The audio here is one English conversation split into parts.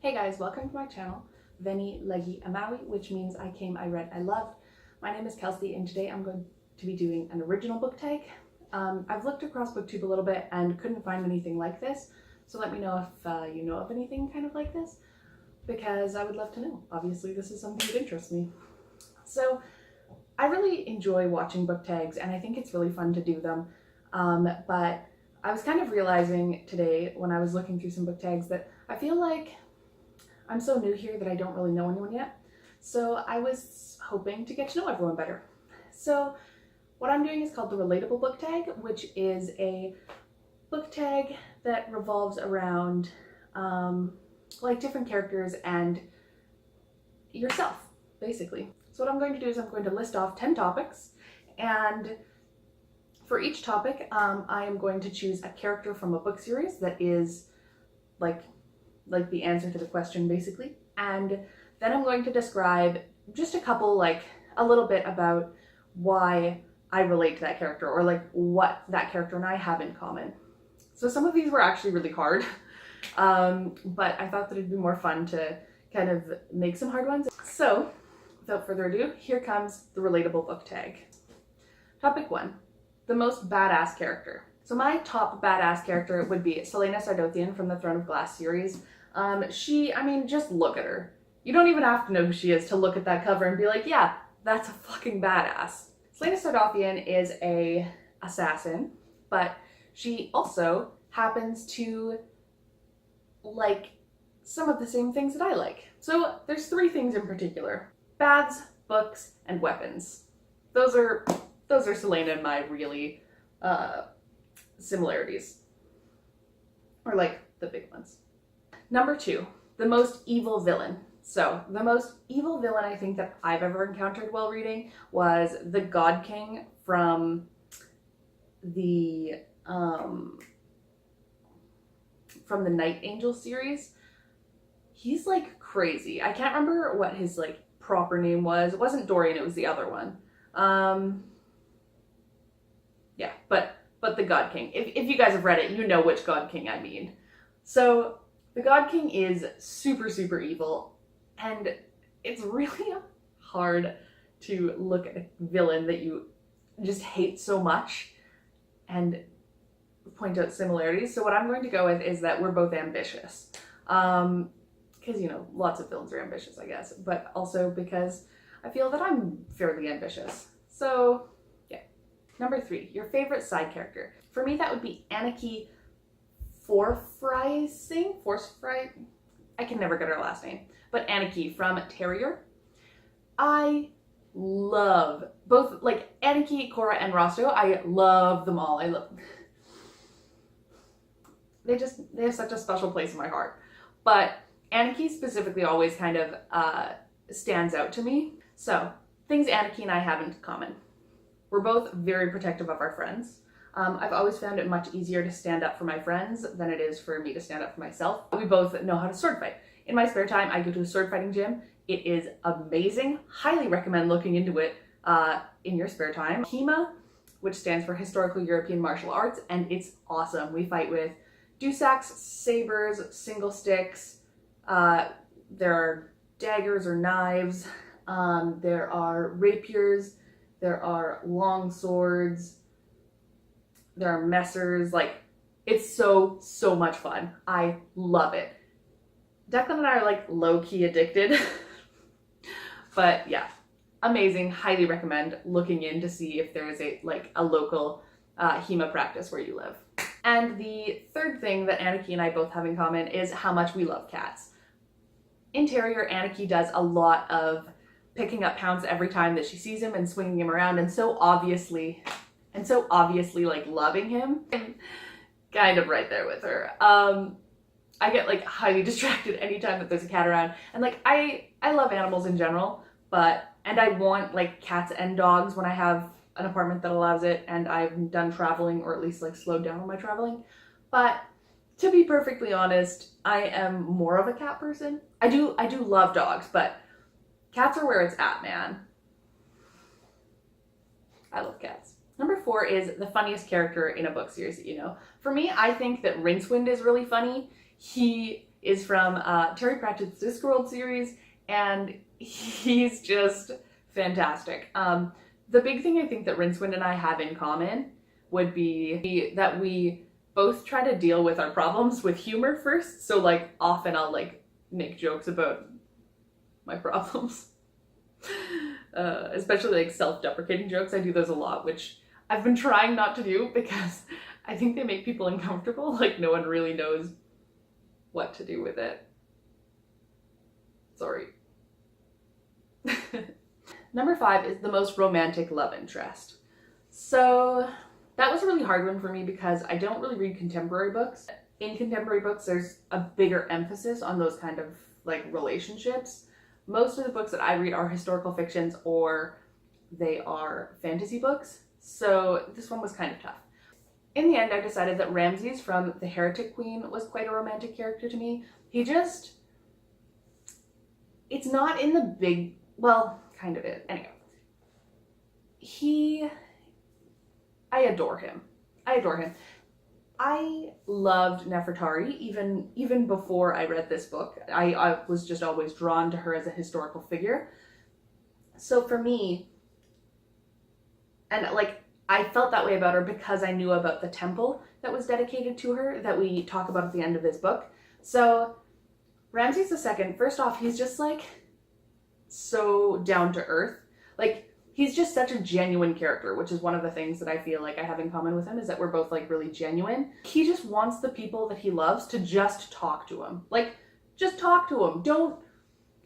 Hey guys, welcome to my channel, Veni Leggi Amawi, which means I came, I read, I loved. My name is Kelsey and today I'm going to be doing an original book tag. I've looked across BookTube a little bit and couldn't find anything like this, so let me know if you know of anything kind of like this, because I would love to know. Obviously this is something that interests me. So I really enjoy watching book tags and I think it's really fun to do them, but I was kind of realizing today when I was looking through some book tags that I feel like I'm so new here that I don't really know anyone yet. So I was hoping to get to know everyone better. So what I'm doing is called the Relatable book tag, which is a book tag that revolves around like different characters and yourself, basically. So what I'm going to do is I'm going to list off 10 topics, and for each topic, I am going to choose a character from a book series that is like the answer to the question, basically. And then I'm going to describe just a little bit about why I relate to that character, or like what that character and I have in common. So some of these were actually really hard, but I thought that it'd be more fun to kind of make some hard ones. So without further ado, here comes the Relatable book tag. Topic 1, the most badass character. So my top badass character would be Celaena Sardothien from the Throne of Glass series. Just look at her. You don't even have to know who she is to look at that cover and be like, yeah, that's a fucking badass. Celaena Sardothien is a assassin, but she also happens to like some of the same things that I like. So there's 3 things in particular: baths, books, and weapons. Those are Celaena and my really similarities, or like the big ones. Number 2, the most evil villain. So the most evil villain I think that I've ever encountered while reading was the God King from the Night Angel series. He's like crazy. I can't remember what his like proper name was. It wasn't Dorian, it was the other one. Yeah, but the God King. If you guys have read it, you know which God King I mean. So the God King is super, super evil, and it's really hard to look at a villain that you just hate so much and point out similarities. So what I'm going to go with is that we're both ambitious. Because, you know, lots of villains are ambitious, I guess, but also because I feel that I'm fairly ambitious. So, yeah. Number 3, your favorite side character. For me, that would be Anarchy Forfrising? I can never get her last name. But Anarchy from Terrier. I love both, like, Anarchy, Cora, and Rosto. I love them all. They have such a special place in my heart. But Anarchy specifically always kind of stands out to me. So, things Anarchy and I have in common. We're both very protective of our friends. I've always found it much easier to stand up for my friends than it is for me to stand up for myself. We both know how to sword fight. In my spare time, I go to a sword fighting gym. It is amazing. Highly recommend looking into it in your spare time. HEMA, which stands for Historical European Martial Arts, and it's awesome. We fight with dusaks, sabers, single sticks. There are daggers or knives. There are rapiers. There are long swords. There are messers. Like, it's so much fun. I love it. Declan and I are like low-key addicted. But yeah, amazing. Highly recommend looking in to see if there is a local HEMA practice where you live. And the third thing that Anarchy and I both have in common is how much we love cats. In Terrier, Anarchy does a lot of picking up Pounce every time that she sees him and swinging him around, and so obviously like loving him. I'm kind of right there with her. I get like highly distracted anytime that there's a cat around, and like I love animals in general, and I want like cats and dogs when I have an apartment that allows it and I've done traveling, or at least like slowed down on my traveling. But to be perfectly honest, I am more of a cat person. I do love dogs, but cats are where it's at, man. I love cats. Number 4 is the funniest character in a book series that you know. For me, I think that Rincewind is really funny. He is from Terry Pratchett's Discworld series, and he's just fantastic. The big thing I think that Rincewind and I have in common would be that we both try to deal with our problems with humor first. So like often I'll like make jokes about my problems, especially like self-deprecating jokes. I do those a lot, which I've been trying not to do because I think they make people uncomfortable. Like no one really knows what to do with it. Sorry. Number 5 is the most romantic love interest. So that was a really hard one for me because I don't really read contemporary books. In contemporary books, there's a bigger emphasis on those kind of like relationships. Most of the books that I read are historical fictions or they are fantasy books. So this one was kind of tough. In the end, I decided that Ramses from The Heretic Queen was quite a romantic character to me. It's not in the big, well, kind of is. Anyway, I adore him. I loved Nefertari even before I read this book. I was just always drawn to her as a historical figure. So for me, and like I felt that way about her because I knew about the temple that was dedicated to her that we talk about at the end of this book. So Ramses II, first off, he's just like so down to earth. Like he's just such a genuine character, which is one of the things that I feel like I have in common with him, is that we're both like really genuine. He just wants the people that he loves to just talk to him. Like, just talk to him.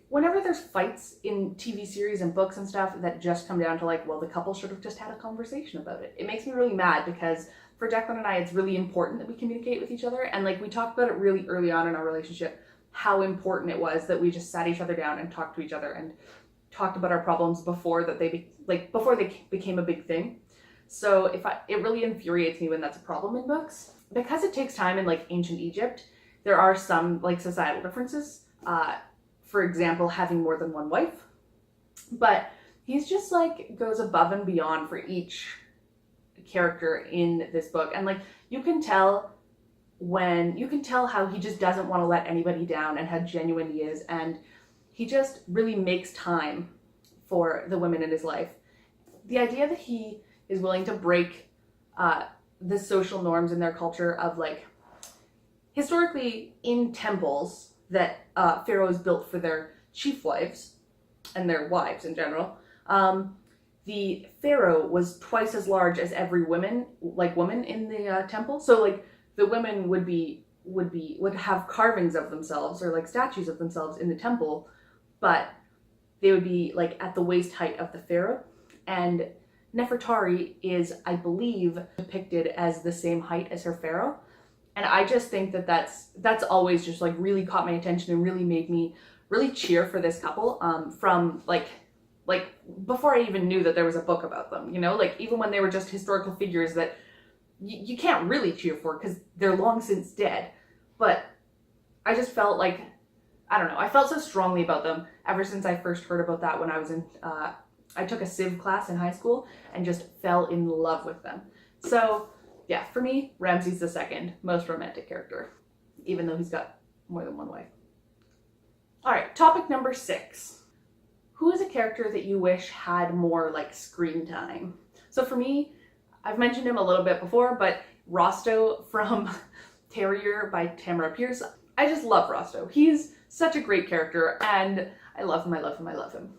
Whenever there's fights in TV series and books and stuff that just come down to like, well, the couple should have just had a conversation about it. It makes me really mad because for Declan and I, it's really important that we communicate with each other. And like we talked about it really early on in our relationship, how important it was that we just sat each other down and talked to each other and talked about our problems before they became a big thing. So it really infuriates me when that's a problem in books. Because it takes time in like ancient Egypt, there are some like societal differences. For example, having more than one wife. But he's just like goes above and beyond for each character in this book. And like you can tell how he just doesn't want to let anybody down and how genuine he is, and he just really makes time for the women in his life. The idea that he is willing to break the social norms in their culture of like, historically in temples that pharaohs built for their chief wives and their wives in general, the pharaoh was twice as large as every woman in the temple. So like the women would have carvings of themselves or like statues of themselves in the temple, but they would be like at the waist height of the pharaoh. And Nefertari is, I believe, depicted as the same height as her pharaoh. And I just think that that's always just like really caught my attention and really made me really cheer for this couple from like before I even knew that there was a book about them, you know, like even when they were just historical figures that you can't really cheer for because they're long since dead. But I just felt like, I don't know, I felt so strongly about them ever since I first heard about that when I was in, I took a Civ class in high school and just fell in love with them. So yeah, for me, Ramses II, most romantic character, even though he's got more than one wife. All right, topic number 6. Who is a character that you wish had more like screen time? So for me, I've mentioned him a little bit before, but Rosto from Terrier by Tamara Pierce. I just love Rosto. He's such a great character and I love him.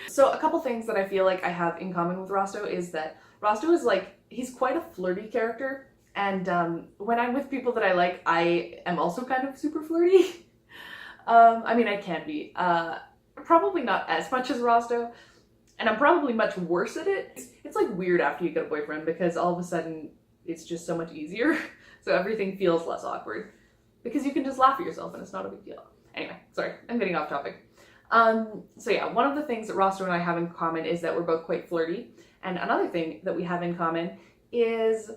So a couple things that I feel like I have in common with Rosto is that Rosto is like, he's quite a flirty character, and when I'm with people that I like, I am also kind of super flirty. I mean, I can be. Probably not as much as Rosto, and I'm probably much worse at it. It's like weird after you get a boyfriend because all of a sudden it's just so much easier, so everything feels less awkward because you can just laugh at yourself and it's not a big deal. Anyway, sorry, I'm getting off topic. So yeah, one of the things that Rosto and I have in common is that we're both quite flirty. And another thing that we have in common is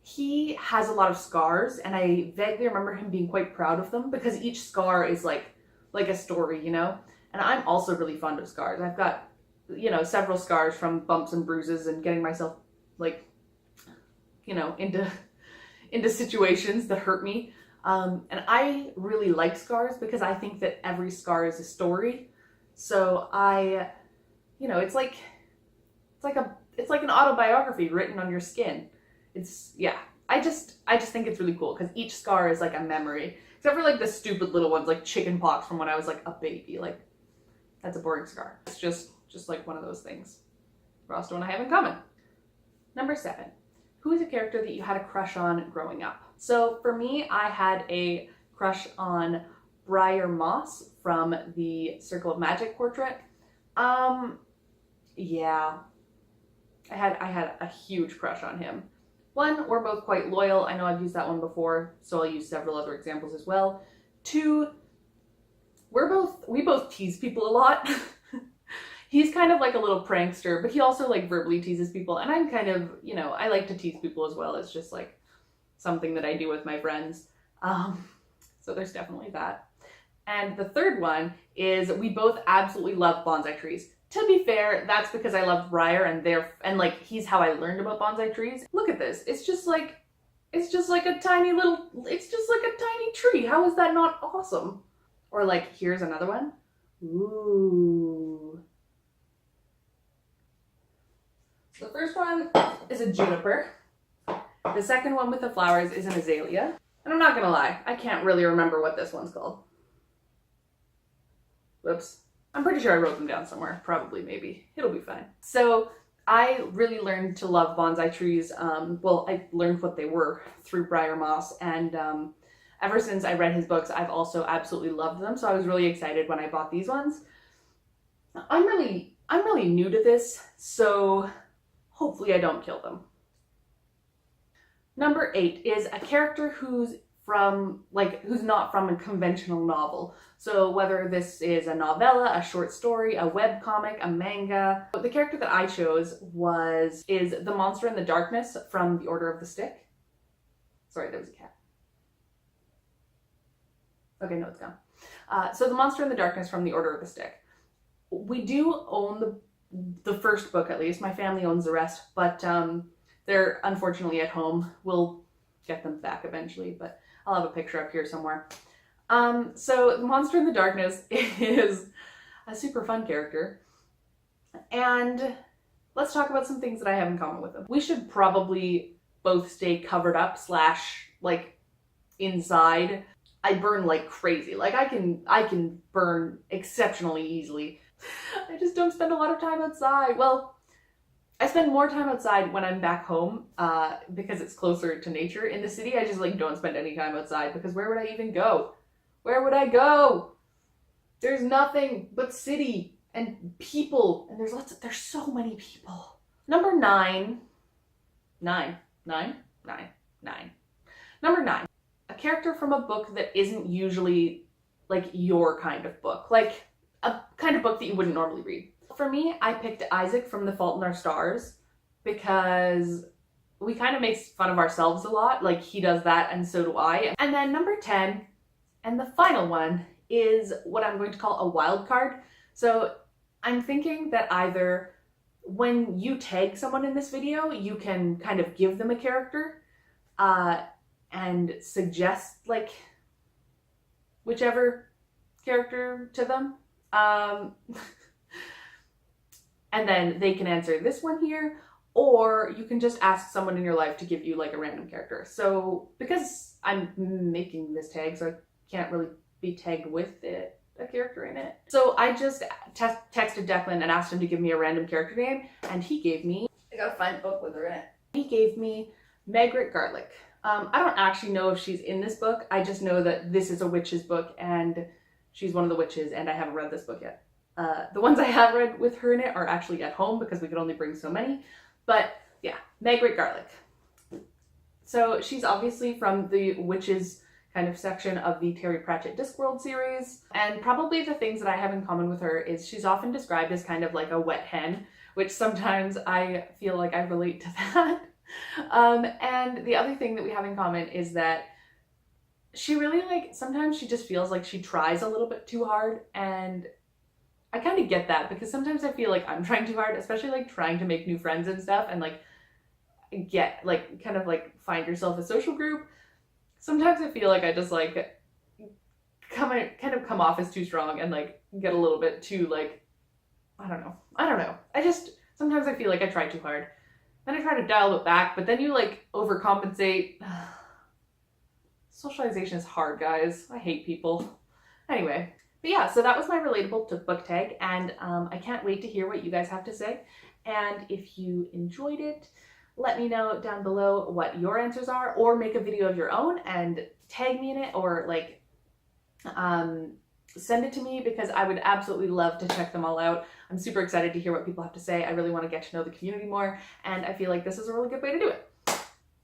he has a lot of scars, and I vaguely remember him being quite proud of them because each scar is like a story, you know? And I'm also really fond of scars. I've got, you know, several scars from bumps and bruises and getting myself like, you know, into situations that hurt me. And I really like scars because I think that every scar is a story. So it's like an autobiography written on your skin. I just think it's really cool because each scar is like a memory. Except for like the stupid little ones like chicken pox from when I was like a baby. Like, that's a boring scar. It's just like one of those things. What else do I have in common? Number 7. Who is a character that you had a crush on growing up? So for me, I had a crush on Briar Moss from the Circle of Magic portrait. Yeah. I had a huge crush on him. 1, we're both quite loyal. I know I've used that one before, so I'll use several other examples as well. 2, we both tease people a lot. He's kind of like a little prankster, but he also like verbally teases people, and I'm kind of, I like to tease people as well. It's just like something that I do with my friends. So there's definitely that. And the 3rd one is we both absolutely love bonsai trees. To be fair, that's because I love Briar and like he's how I learned about bonsai trees. Look at this. It's just like a tiny tree. How is that not awesome? Or like, here's another one. Ooh. So the first one is a juniper. The second one with the flowers is an azalea. And I'm not gonna lie, I can't really remember what this one's called. Whoops. I'm pretty sure I wrote them down somewhere. Probably, maybe. It'll be fine. So I really learned to love bonsai trees. I learned what they were through Briar Moss, and ever since I read his books, I've also absolutely loved them. So I was really excited when I bought these ones. I'm really new to this, so hopefully I don't kill them. Number 8 is a character who's not from a conventional novel. So whether this is a novella, a short story, a webcomic, a manga. The character that I chose is the monster in the darkness from The Order of the Stick. Sorry, there was a cat. Okay, no, it's gone. So the monster in the darkness from The Order of the Stick. We do own the first book, at least. My family owns the rest, but they're unfortunately at home. We'll get them back eventually, but I'll have a picture up here somewhere. So the monster in the darkness is a super fun character. And let's talk about some things that I have in common with him. We should probably both stay covered up / like inside. I burn like crazy. Like I can burn exceptionally easily. I just don't spend a lot of time outside. Well, I spend more time outside when I'm back home because it's closer to nature. In the city, I just like don't spend any time outside because where would I even go? Where would I go? There's nothing but city and people, and there's so many people. Number 9. Number 9. A character from a book that isn't usually like your kind of book, like a kind of book that you wouldn't normally read. For me, I picked Isaac from The Fault in Our Stars because we kind of make fun of ourselves a lot. Like he does that and so do I. And then number 10, and the final one, is what I'm going to call a wild card. So I'm thinking that either when you tag someone in this video, you can kind of give them a character and suggest like whichever character to them. And then they can answer this one here, or you can just ask someone in your life to give you like a random character. So because I'm making this tag, so I can't really be tagged with it, a character in it. So I just texted Declan and asked him to give me a random character name, and he gave me, I gotta find a book with her in it. He gave me Margaret Garlick. I don't actually know if she's in this book. I just know that this is a witch's book and she's one of the witches, and I haven't read this book yet. The ones I have read with her in it are actually at home because we could only bring so many. But yeah, Margaret Garlick. So she's obviously from the witches kind of section of the Terry Pratchett Discworld series. And probably the things that I have in common with her is she's often described as kind of like a wet hen, which sometimes I feel like I relate to that. And the other thing that we have in common is that she really sometimes she just feels like she tries a little bit too hard, and I kind of get that because sometimes I feel like I'm trying too hard, especially like trying to make new friends and stuff and like get kind of like find yourself a social group. Sometimes I feel like I just like kind of come off as too strong and like get a little bit too like, I don't know. Sometimes I feel like I try too hard. Then I try to dial it back, but then you like overcompensate. Socialization is hard, guys. I hate people. Anyway, but yeah, so that was my relatable book tag, and I can't wait to hear what you guys have to say. And if you enjoyed it, let me know down below what your answers are, or make a video of your own and tag me in it, or like send it to me, because I would absolutely love to check them all out. I'm super excited to hear what people have to say. I really want to get to know the community more, and I feel like this is a really good way to do it.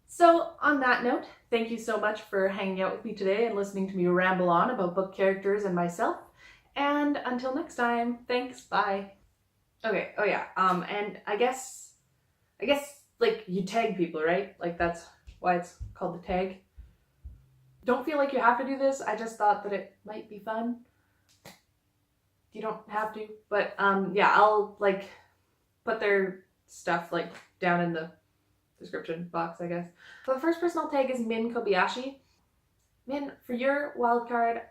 So on that note, thank you so much for hanging out with me today and listening to me ramble on about book characters and myself. And until next time, thanks, bye. Okay, oh yeah, and I guess like you tag people, right? Like that's why it's called the tag. Don't feel like you have to do this. I just thought that it might be fun. You don't have to, but yeah, I'll like put their stuff like down in the description box, I guess. So the first person I'll tag is Min Kobayashi. Min, for your wild card,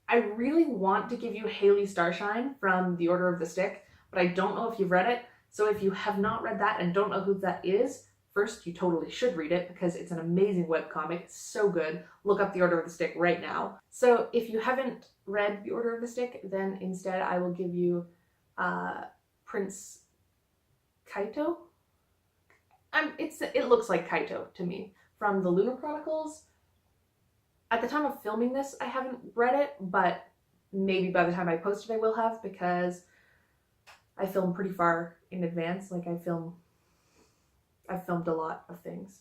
I really want to give you Haley Starshine from The Order of the Stick, but I don't know if you've read it. So if you have not read that and don't know who that is, first, you totally should read it because it's an amazing webcomic. It's so good. Look up The Order of the Stick right now. So if you haven't read The Order of the Stick, then instead I will give you Prince Kaito. It looks like Kaito to me from the Lunar Chronicles. At the time of filming this, I haven't read it, but maybe by the time I post it, I will have, because I film pretty far in advance. Like I've filmed a lot of things.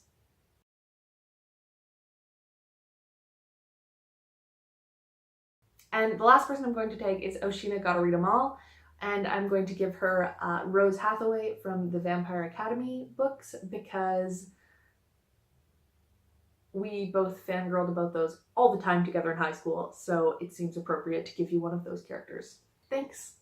And the last person I'm going to tag is Oshina GottaReadEmAll, and I'm going to give her Rose Hathaway from the Vampire Academy books, because we both fangirled about those all the time together in high school, so it seems appropriate to give you one of those characters. Thanks!